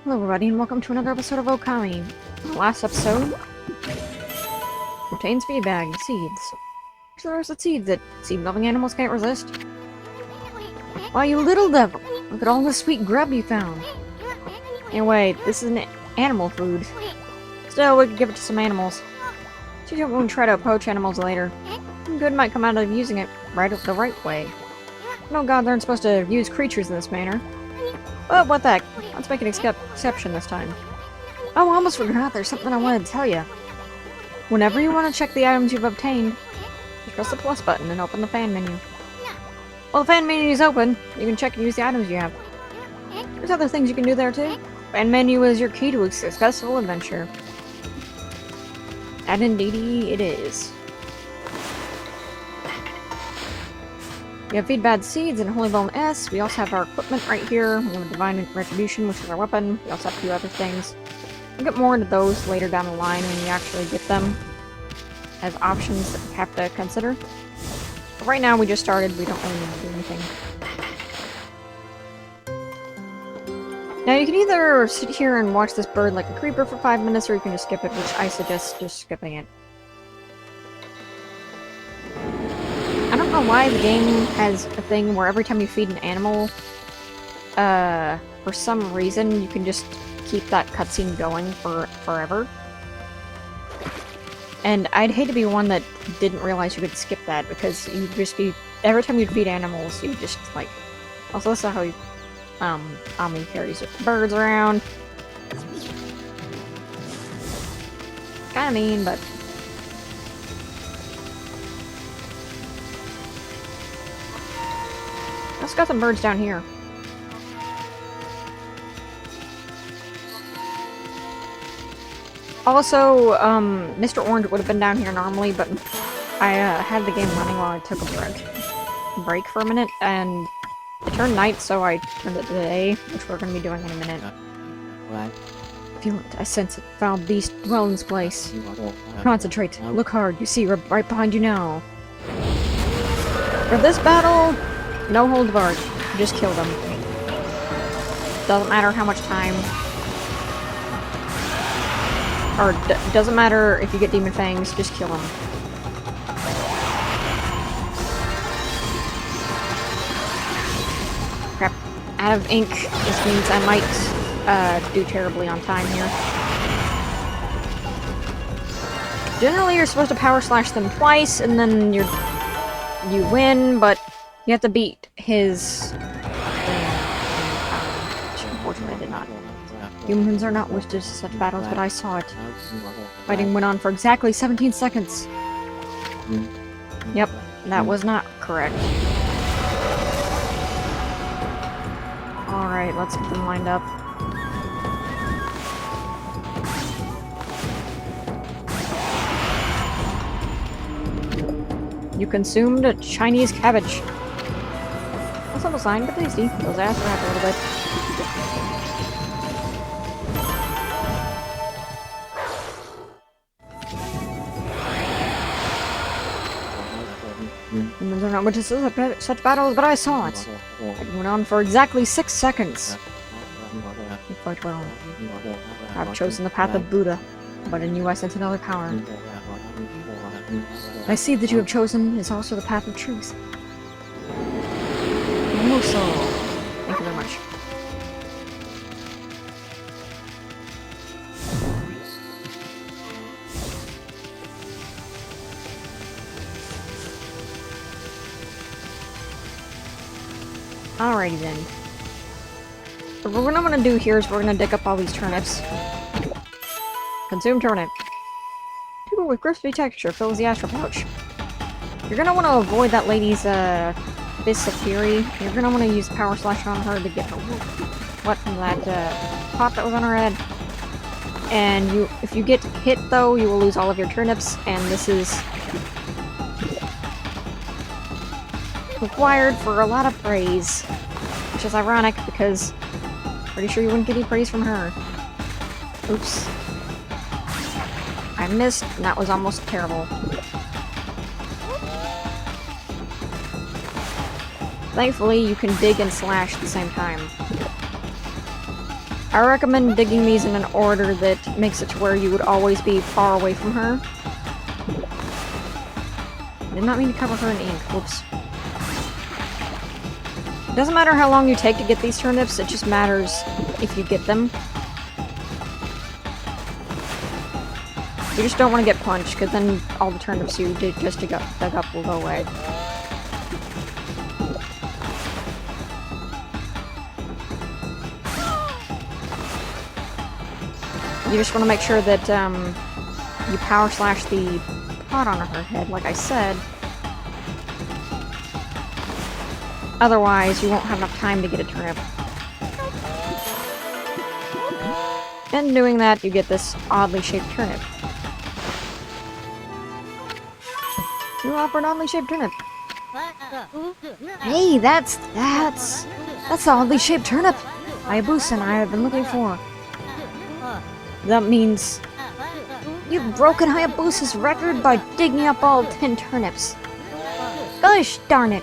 Hello everybody and welcome to another episode of Okami. In the last episode contains feedback, seeds. So there's the seeds that seed-loving animals can't resist. Why, you little devil! Look at all the sweet grub you found! Anyway, this is an animal food. Still, we could give it to some animals. So you won't try to poach animals later. Good might come out of using it the right way. No god, they aren't supposed to use creatures in this manner. But what the heck? Let's make an exception this time. Oh, I almost forgot, there's something I wanted to tell you. Whenever you want to check the items you've obtained, just press the plus button and open the fan menu. While the fan menu is open, you can check and use the items you have. There's other things you can do there too. Fan menu is your key to a successful adventure. And indeedy it is. We have Feed Bad Seeds and Holy Bone S. We also have our equipment right here. We have Divine Retribution, which is our weapon. We also have a few other things. We'll get more into those later down the line when you actually get them as options that we have to consider. But right now we just started, we don't really need to do anything. Now you can either sit here and watch this bird like a creeper for 5 minutes, or you can just skip it, which I suggest just skipping it. I don't know why the game has a thing where every time you feed an animal, for some reason you can just keep that cutscene going forever. And I'd hate to be one that didn't realize you could skip that, because you'd just be, every time you'd feed animals, you'd just like, also this is how you, Ami carries birds around. Kinda mean, but let's got some birds down here. Also, Mr. Orange would have been down here normally, but I had the game running while I took a break for a minute, and it turned night, so I turned it to day, which we're going to be doing in a minute. What? Feel it, I sense it. Foul beast dwell in this place. Concentrate. Look hard. You see, we're right behind you now. For this battle, no holds barred. Just kill them. Doesn't matter how much time. Or doesn't matter if you get demon fangs, just kill them. Crap. Out of ink. This means I might do terribly on time here. Generally, you're supposed to power slash them twice, and then you win, but you have to beat his which unfortunately I did not. Humans are not wished to such battles, but I saw it. Fighting went on for exactly 17 seconds. Yep, that was not correct. Alright, let's get them lined up. You consumed a Chinese cabbage. That's almost fine, but tasty. Those ass wrap a little bit. Humans are not witnesses of such battles, but I saw it. It went on for exactly 6 seconds. You fight well. I've chosen the path of Buddha, but in you I sense another power. I see that you have chosen is also the path of truth. Muso. Thank you very much. Alrighty then. So what I'm gonna do here is we're gonna dig up all these turnips. Consume turnip. Tube with crispy texture fills the astral pouch. You're gonna want to avoid that lady's Fist of Fury. You're gonna want to use Power Slash on her to get her what from that pot that was on her head. And if you get hit though, you will lose all of your turnips, and this is required for a lot of praise, which is ironic because I'm pretty sure you wouldn't get any praise from her. Oops. I missed, and that was almost terrible. Thankfully, you can dig and slash at the same time. I recommend digging these in an order that makes it to where you would always be far away from her. I did not mean to cover her in ink. Whoops. It doesn't matter how long you take to get these turnips, it just matters if you get them. You just don't want to get punched, because then all the turnips you did just dug up will go away. You just want to make sure that you power slash the pot on her head, like I said. Otherwise, you won't have enough time to get a turnip. And doing that, you get this oddly shaped turnip. You offer an oddly shaped turnip. Hey, that's the oddly shaped turnip Hayabusa and I have been looking for. That means you've broken Hayabusa's record by digging up all 10 turnips. Gosh darn it.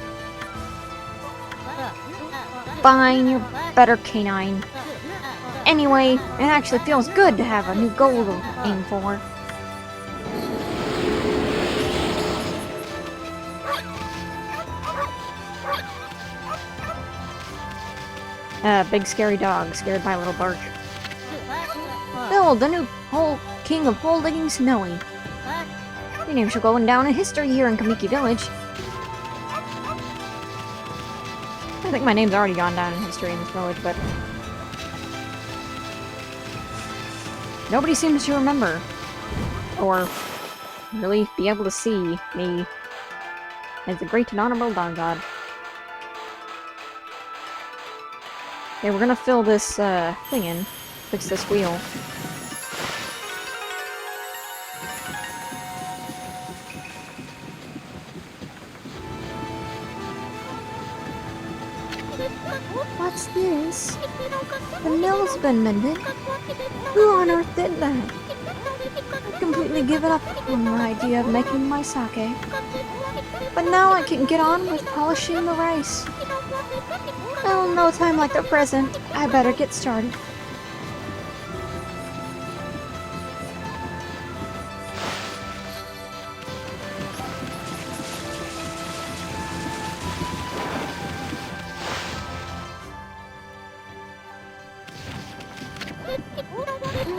Fine, you're better, canine. Anyway, it actually feels good to have a new goal to aim for. Big scary dog, scared by a little bark. Bill, the new king of hole digging Snowy. Your name's going down in history here in Kamiki Village. I think my name's already gone down in history in this village, but nobody seems to remember, or really be able to see me as the great and honorable dog god. Okay, we're gonna fill this thing in, fix this wheel. What's this? The mill's been mended. Who on earth did that? I've completely given up on the idea of making my sake. But now I can get on with polishing the rice. Well, no time like the present. I better get started.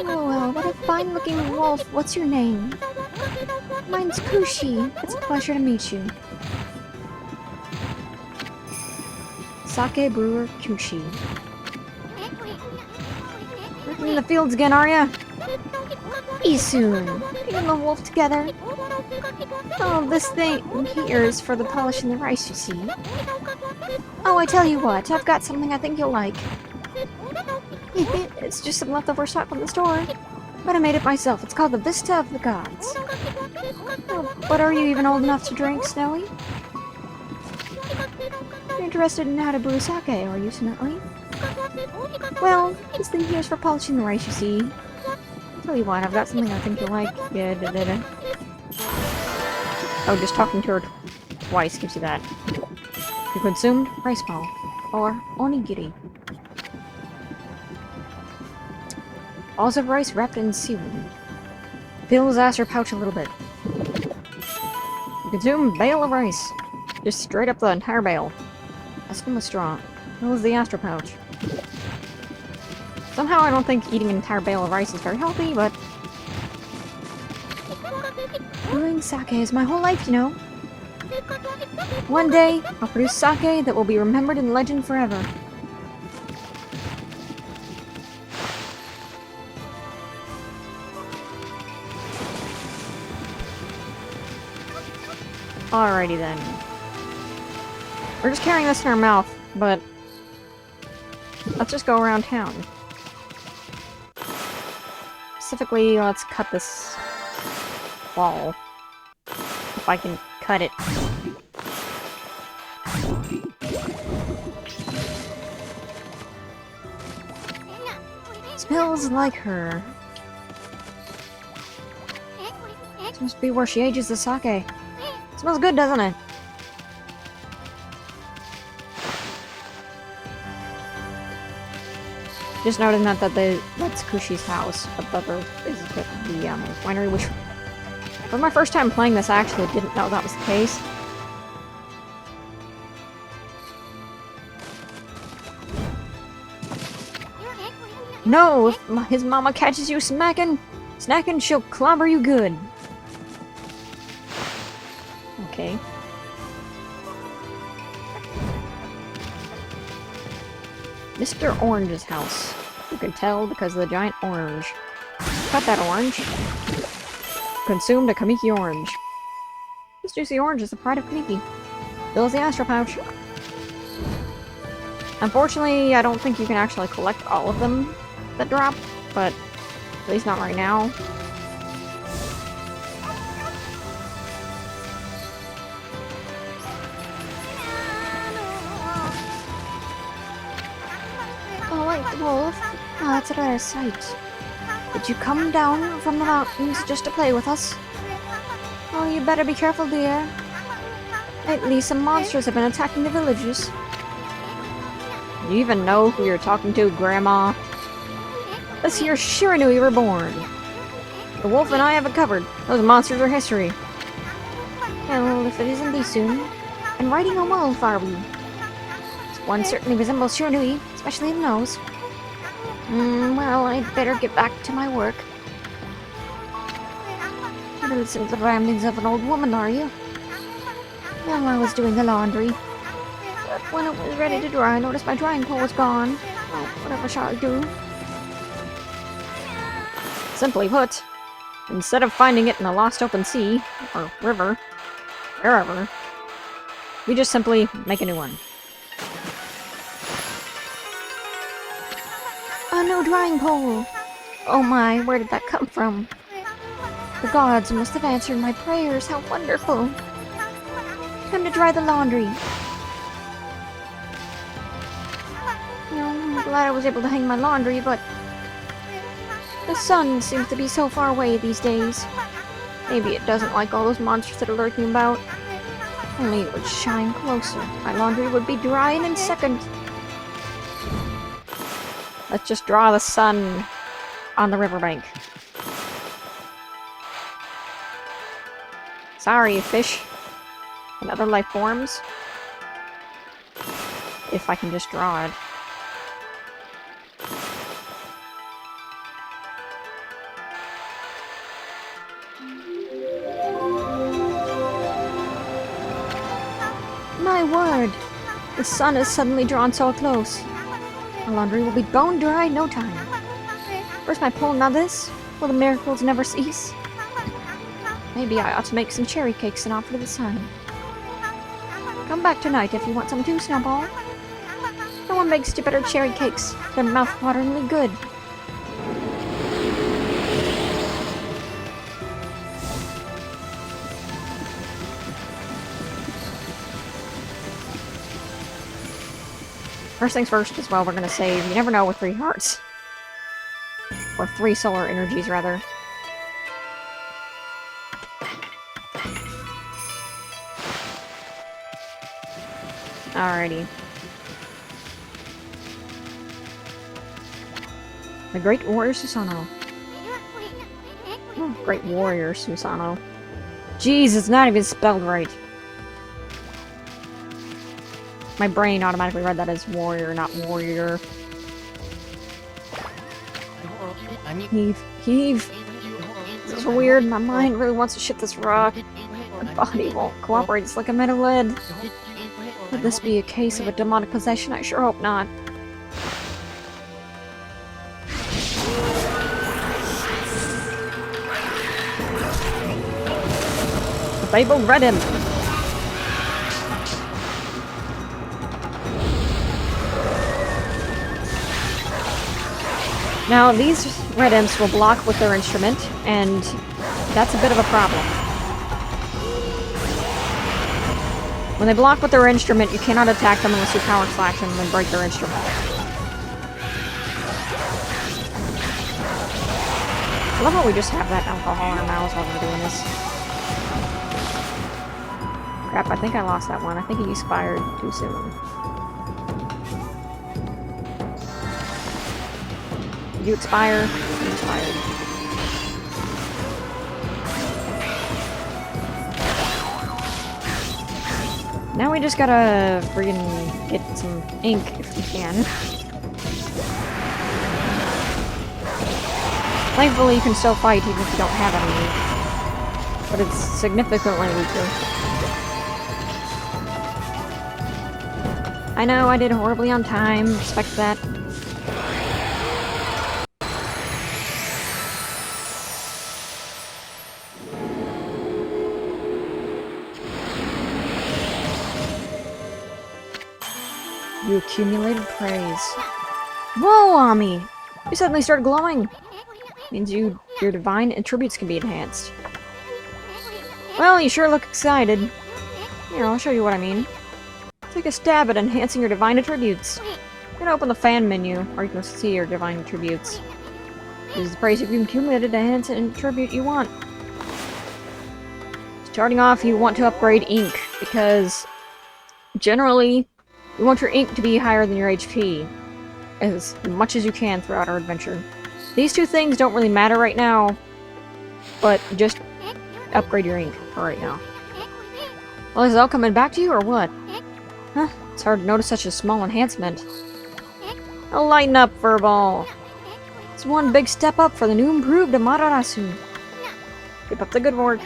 Oh well, what a fine-looking wolf. What's your name? Mine's Kushi. It's a pleasure to meet you. Sake brewer Kushi. Working in the fields again, are ya? Be soon. You and the wolf together. Oh, this thing here is for the polishing the rice, you see. Oh, I tell you what, I've got something I think you'll like. It's just some leftover stock from the store, but I made it myself. It's called the Vista of the Gods. Oh, but are you even old enough to drink, Snowy? You're interested in how to brew sake, are you, Snowy? Well, this thing here's for polishing the rice, you see. Tell you what, I've got something I think you'll like. Yeah, Oh, just talking to her twice gives you that. You consumed rice ball, or onigiri. Balls of rice wrapped in seaweed. Fill his ass or pouch a little bit. You consume bale of rice. Just straight up the entire bale. Aspen with straw. Fills the astro pouch. Somehow I don't think eating an entire bale of rice is very healthy, but brewing sake is my whole life, you know. One day, I'll produce sake that will be remembered in legend forever. Alrighty then. We're just carrying this in our mouth, but let's just go around town. Specifically, let's cut this wall. If I can cut it. Smells like her. This must be where she ages the sake. Smells good, doesn't it? Just noting that that's Kushi's house, but the other is the winery, which for my first time playing this, I actually didn't know that was the case. No, if his mama catches you snacking, she'll clobber you good. Okay. Mr. Orange's house. You can tell because of the giant orange. Cut that orange. Consumed a Kamiki orange. This juicy orange is the pride of Kamiki. Fills the Astro Pouch. Unfortunately, I don't think you can actually collect all of them that drop, but at least not right now. Oh, wait, the wolf. Oh, that's a rare sight. Did you come down from the mountains just to play with us? Oh, you better be careful, dear. Lately, some monsters have been attacking the villages. Do you even know who you're talking to, Grandma? This year, sure knew you were born. The wolf and I have it covered. Those monsters are history. Well, if it isn't thee soon. And riding a wolf, are we? This one certainly resembles Shiranui, especially the nose. Well, I'd better get back to my work. You don't listen to the ramblings of an old woman, are you? Well, I was doing the laundry. But when it was ready to dry, I noticed my drying pole was gone. Oh, whatever shall I do? Simply put, instead of finding it in a lost open sea, or river, wherever, we just simply make a new one. A new drying pole! Oh my, where did that come from? The gods must have answered my prayers, how wonderful! Time to dry the laundry. I'm glad I was able to hang my laundry, but the sun seems to be so far away these days. Maybe it doesn't like all those monsters that are lurking about. Only it would shine closer. My laundry would be dry in a second. Let's just draw the sun on the riverbank. Sorry, fish. And other life forms. If I can just draw it. My word! The sun is suddenly drawn so close. My laundry will be bone dry in no time. Where's my pole now this? Will the miracles never cease? Maybe I ought to make some cherry cakes and offer to the sun. Come back tonight if you want some too, Snowball. No one makes better cherry cakes. They're mouth-wateringly good. First things first as well, we're gonna save. You never know with 3 hearts. Or 3 solar energies, rather. Alrighty. The Great Warrior Susano. Oh, Great Warrior Susano. Jeez, it's not even spelled right. My brain automatically read that as warrior, not warrior. Heave. Heave. This is weird. My mind really wants to shit this rock. My body won't cooperate. It's like I'm made of lead. Would this be a case of a demonic possession? I sure hope not. The Fable read him. Now, these red imps will block with their instrument, and that's a bit of a problem. When they block with their instrument, you cannot attack them unless you power slash them and break their instrument. I love how we just have that alcohol in our mouths while we're doing this. Crap, I think I lost that one. I think he expired too soon. Did you expire? You expired. Now we just gotta friggin' get some ink if we can. Thankfully, you can still fight even if you don't have any, but it's significantly weaker. I know I did horribly on time, respect that. You accumulated praise. Whoa, Ami! You suddenly started glowing! Means your divine attributes can be enhanced. Well, you sure look excited. Here, I'll show you what I mean. Take a stab at enhancing your divine attributes. You can open the fan menu, or you can see your divine attributes. This is the praise you've accumulated to enhance an attribute you want. Starting off, you want to upgrade ink, because generally, you want your ink to be higher than your HP, as much as you can throughout our adventure. These two things don't really matter right now, but just upgrade your ink for right now. Well, is it all coming back to you, or what? Huh, it's hard to notice such a small enhancement. Oh, lighten up, Furball! It's one big step up for the new improved Amaterasu. Keep up the good work.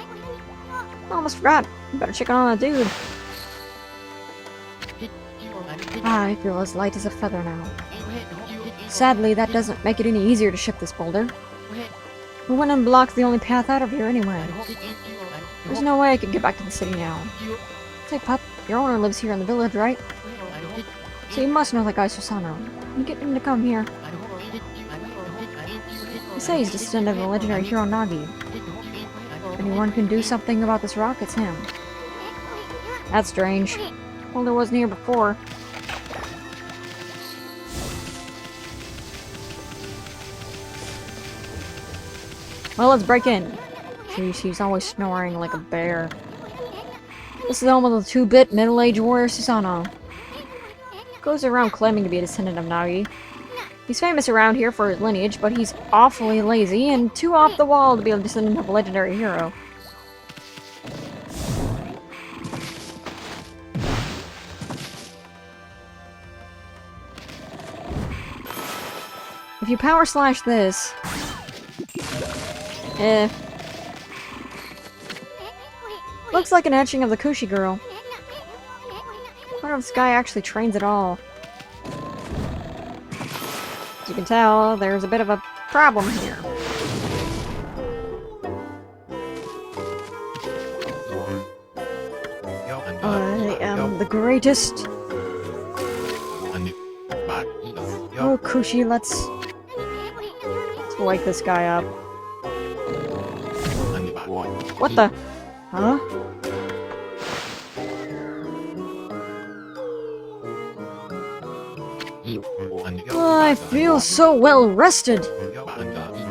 I almost forgot. You better check on that dude. I feel as light as a feather now. Sadly, that doesn't make it any easier to shift this boulder. We went and blocked the only path out of here anyway. There's no way I can get back to the city now. Say, pup, your owner lives here in the village, right? So you must know that guy Susano. You get him to come here. They say he's descendant of the legendary hero Nagi. If anyone can do something about this rock, it's him. That's strange. Well, there wasn't here before. Well, let's break in. Jeez, he's always snoring like a bear. This is the home of the 2-bit middle-aged warrior Susano. Goes around claiming to be a descendant of Nagi. He's famous around here for his lineage, but he's awfully lazy and too off the wall to be a descendant of a legendary hero. If you power slash this... looks like an etching of the Kushi girl. I wonder if this guy actually trains at all. As you can tell, there's a bit of a problem here. I am the greatest. Oh, Kushi, let's wake this guy up. What the? Huh? I feel so well rested.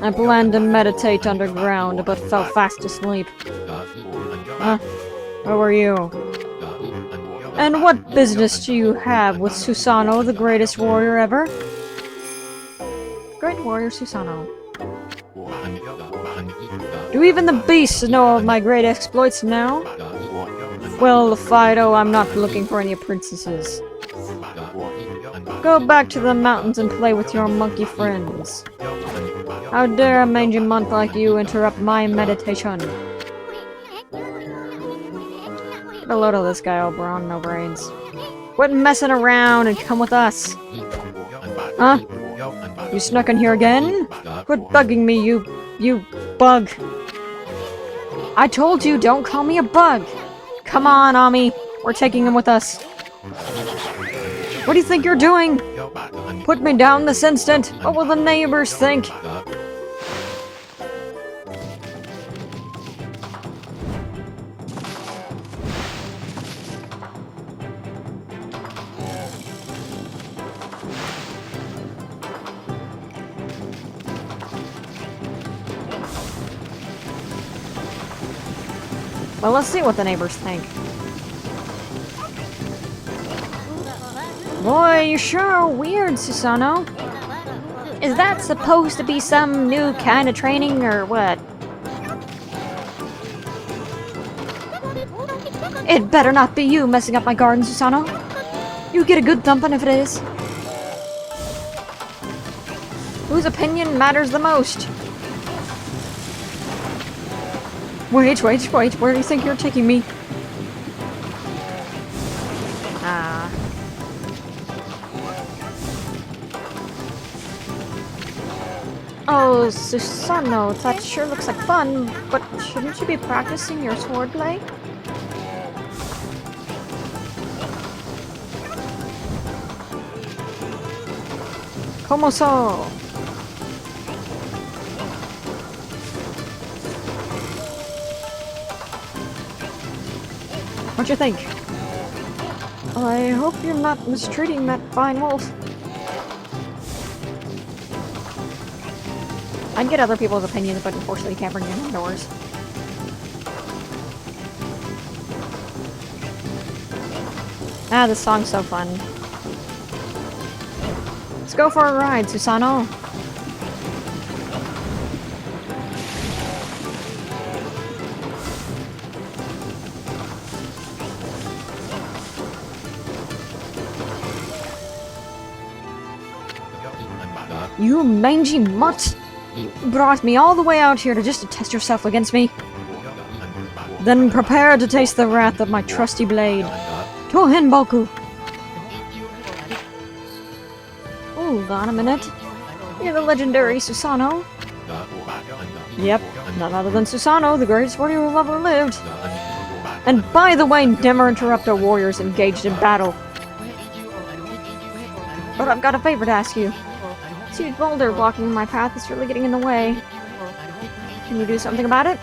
I planned to meditate underground, but fell fast asleep. Huh? Where were you? And what business do you have with Susano, the greatest warrior ever? Great warrior Susano. Do even the beasts know of my great exploits now? Well, Fido, I'm not looking for any princesses. Go back to the mountains and play with your monkey friends. How dare a mangy monk like you interrupt my meditation? Get a load of this guy, Oberon, no brains. Quit messing around and come with us. Huh? You snuck in here again? Quit bugging me, you bug. I told you, don't call me a bug. Come on, Ami. We're taking him with us. What do you think you're doing? Put me down this instant. What will the neighbors think? Well, let's see what the neighbors think. Boy, you sure are weird, Susano. Is that supposed to be some new kind of training, or what? It better not be you messing up my garden, Susano. You get a good thumping if it is. Whose opinion matters the most? Wait, where do you think you're taking me? Ah. Oh, Susano, that sure looks like fun, but shouldn't you be practicing your swordplay? Como so? What you think? I hope you're not mistreating that fine wolf. I'd get other people's opinions, but unfortunately you can't bring them indoors. Ah, this song's so fun. Let's go for a ride, Susano. You mangy mutt! You brought me all the way out here to just to test yourself against me. Then prepare to taste the wrath of my trusty blade. Tohen Boku! Hold on a minute. You're the legendary Susano. Yep, none other than Susano, the greatest warrior who ever lived. And by the way, never interrupt our warriors engaged in battle. But I've got a favor to ask you. This huge boulder blocking my path is really getting in the way. Can you do something about it?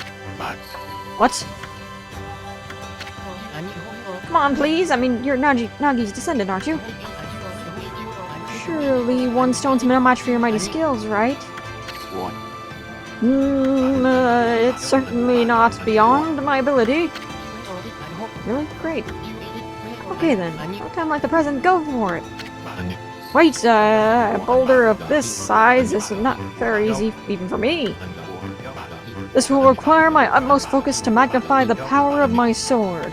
What? Come on, please. I mean, you're Nagi's descendant, aren't you? Surely one stone's no match for your mighty skills, right? It's certainly not beyond my ability. Really? Great. Okay then, no time like the present, go for it. Wait, a boulder of this size is not very easy, even for me. This will require my utmost focus to magnify the power of my sword.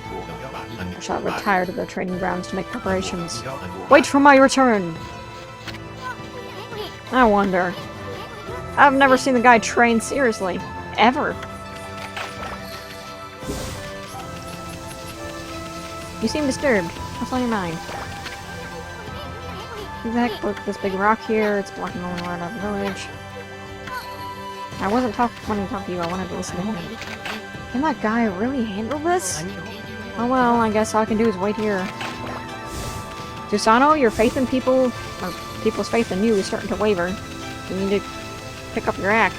I shall retire to the training grounds to make preparations. Wait for my return! I wonder. I've never seen the guy train seriously. Ever. You seem disturbed. What's on your mind? Who the heck put this big rock here? It's blocking the only way out of the village. I wasn't wanting to talk to you, I wanted to listen to him. Can that guy really handle this? Oh well, I guess all I can do is wait here. Susano, your faith in people, or people's faith in you is starting to waver. You need to pick up your act.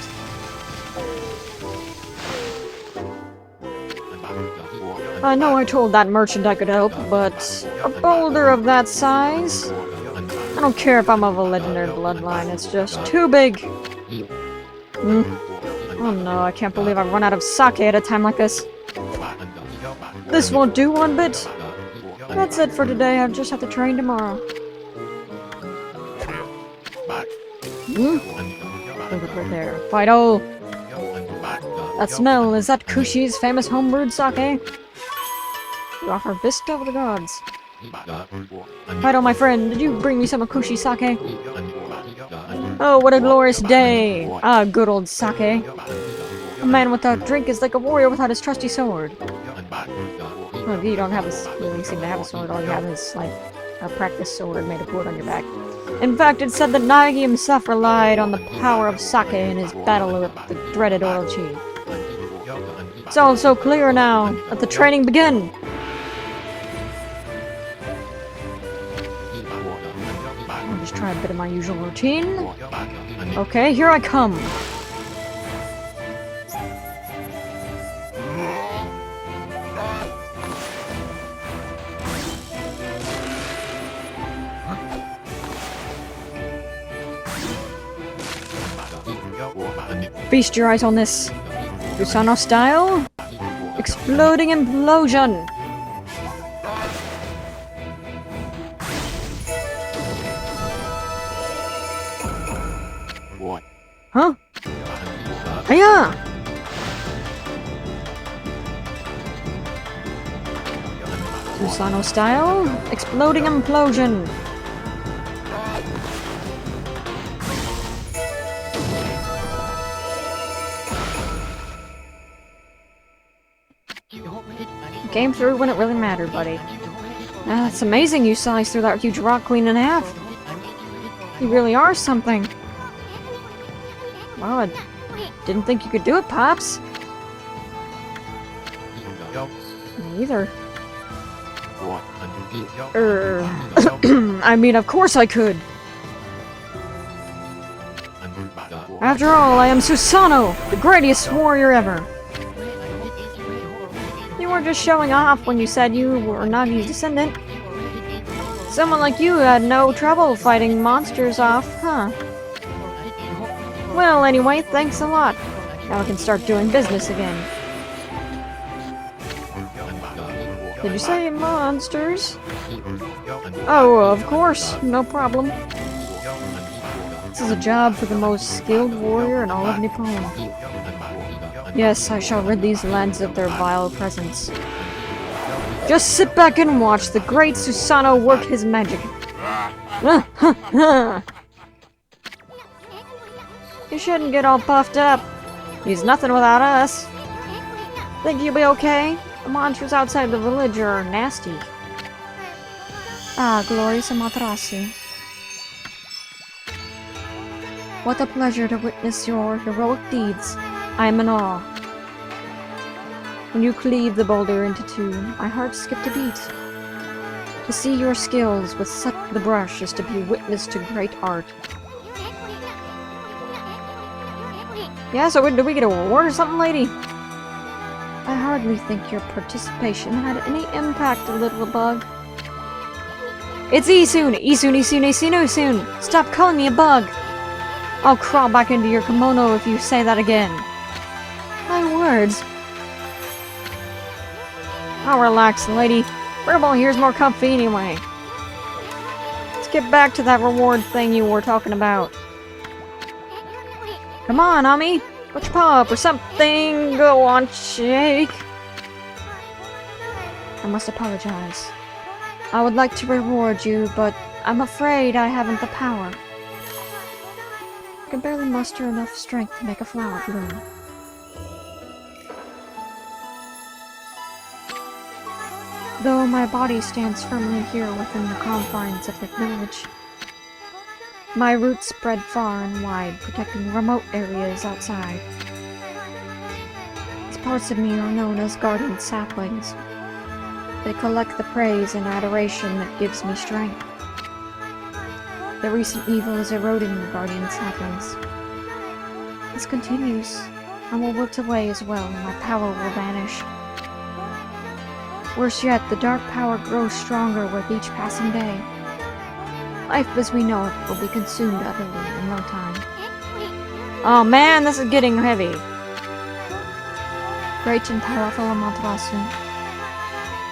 I know I told that merchant I could help, but a boulder of that size? I don't care if I'm of a legendary bloodline, it's just too big. Oh no, I can't believe I've run out of sake at a time like this. This won't do one bit. That's it for today, I'll just have to train tomorrow. Look right there. Fido! That smell, is that Kushi's famous homebrewed sake? You offer Vista of the gods. Fido, my friend, did you bring me some Kushi sake? Oh, what a glorious day! Ah, good old sake. A man without drink is like a warrior without his trusty sword. Well, you don't really seem to have a sword, all you have is, like, a practice sword made of wood on your back. In fact, it said that Nagi himself relied on the power of sake in his battle with the dreaded Orochi. It's all so clear now. Let the training begin! I'll just try a bit of my usual routine. Okay, here I come. Feast your eyes on this. Susano style. Exploding implosion. Huh? Heya! Susano style, exploding implosion. Came through when it really mattered, buddy. It's amazing you sliced through that huge rock clean in half. You really are something. Well, I didn't think you could do it, Pops. Me either. I mean, of course I could. After all, I am Susano, the greatest warrior ever. You weren't just showing off when you said you were Nagi's descendant. Someone like you had no trouble fighting monsters off, huh? Well, anyway, thanks a lot. Now we can start doing business again. Did you say monsters? Oh, of course, no problem. This is a job for the most skilled warrior in all of Nippon. Yes, I shall rid these lands of their vile presence. Just sit back and watch the great Susano work his magic. You shouldn't get all puffed up. He's nothing without us. Think you'll be okay? The monsters outside the village are nasty. Ah, glorious Amaterasu. What a pleasure to witness your heroic deeds. I am in awe. When you cleave the boulder into two, my heart skipped a beat. To see your skills with such the brush is to be witness to great art. Yeah, so do we get a reward or something, lady? I hardly think your participation had any impact, little bug. It's Isun! Isun, Isun, Isun, Isun! Stop calling me a bug! I'll crawl back into your kimono if you say that again. My words. Oh, relax, lady. Furball here's more comfy anyway. Let's get back to that reward thing you were talking about. Come on, Ami! Put your paw up or something! Go on, shake! I must apologize. I would like to reward you, but I'm afraid I haven't the power. I can barely muster enough strength to make a flower bloom. Though my body stands firmly here within the confines of the village, my roots spread far and wide, protecting remote areas outside. These parts of me are known as guardian saplings. They collect the praise and adoration that gives me strength. The recent evil is eroding the guardian saplings. This continues, and will wilt away as well, and my power will vanish. Worse yet, the dark power grows stronger with each passing day. Life as we know it will be consumed utterly in no time. Oh man, this is getting heavy. Great and powerful Amaterasu,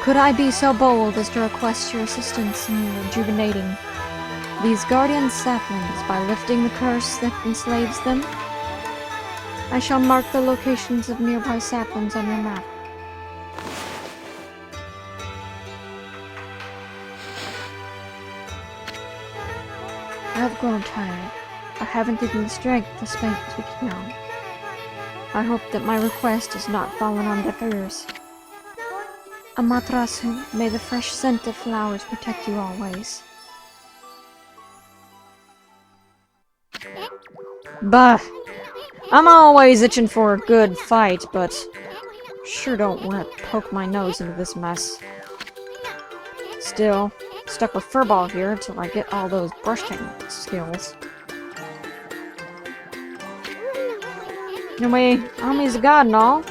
could I be so bold as to request your assistance in rejuvenating these guardian saplings by lifting the curse that enslaves them? I shall mark the locations of nearby saplings on your map. I have grown tired. I haven't even the strength to spank the down. I hope that my request has not fallen on deaf ears. Amaterasu, may the fresh scent of flowers protect you always. Bah! I'm always itching for a good fight, but sure don't want to poke my nose into this mess. Still, stuck with Furball here until I get all those brush technique skills. Anyway, Ami's a god and all.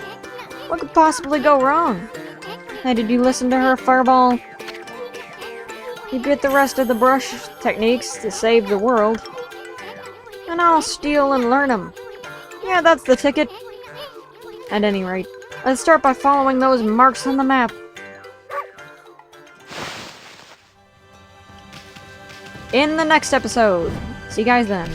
What could possibly go wrong? Hey, did you listen to her, Furball? You get the rest of the brush techniques to save the world. And I'll steal and learn them. Yeah, that's the ticket. At any rate, let's start by following those marks on the map. In the next episode. See you guys then.